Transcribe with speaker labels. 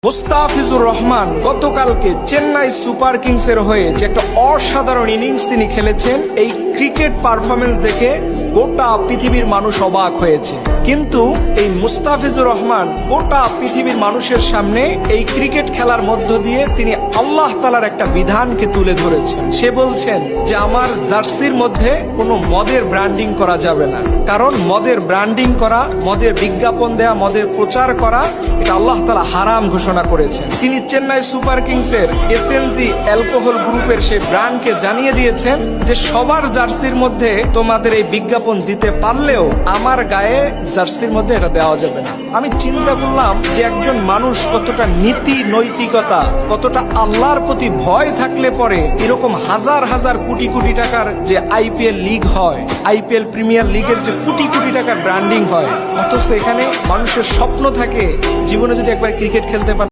Speaker 1: মুস্তাফিজুর রহমান গতকালকে চেন্নাই সুপার কিংসের হয়ে যে একটা অসাধারণ ইনিংস তিনি খেলেছেন, এই ক্রিকেট পারফরমেন্স দেখে গোটা পৃথিবীর মানুষ অবাক হয়েছে। কিন্তু এই মুস্তাফিজুর রহমান গোটা পৃথিবীর মানুষের সামনে এই ক্রিকেট খেলার মধ্য দিয়ে তিনি আল্লাহ তাআলার একটা বিধানকে তুলে ধরেছেন। সে বলছেন যে আমার জার্সির মধ্যে কোনো মদের ব্র্যান্ডিং করা যাবে না, কারণ মদের ব্র্যান্ডিং করা, মদের বিজ্ঞাপন দেয়া, মদের প্রচার করা এটা আল্লাহ তাআলা হারাম ঘোষণা করেছেন। তিনি চেন্নাই সুপার কিংসের এসএনজি অ্যালকোহল গ্রুপের সেই ব্র্যান্ডকে জানিয়ে দিয়েছেন যে সবার জার্সির মধ্যে তোমাদের এই বিজ্ঞাপন দিতে পারলেও আমার গায়ে জার্সির মধ্যে এটা দেওয়া যাবে না। আমি চিন্তা করলাম যে একজন মানুষ কতটা নীতি নৈতিকতা, কতটা আল্লাহর প্রতি ভয় থাকলে পরে এরকম হাজার হাজার কোটি কোটি টাকার যে আইপিএল লিগ হয়, আইপিএল প্রিমিয়ার লিগের যে কোটি কোটি টাকার ব্র্যান্ডিং হয়, অথচ এখানে মানুষের স্বপ্ন থাকে জীবনে যদি একবার ক্রিকেট খেলতে পারে।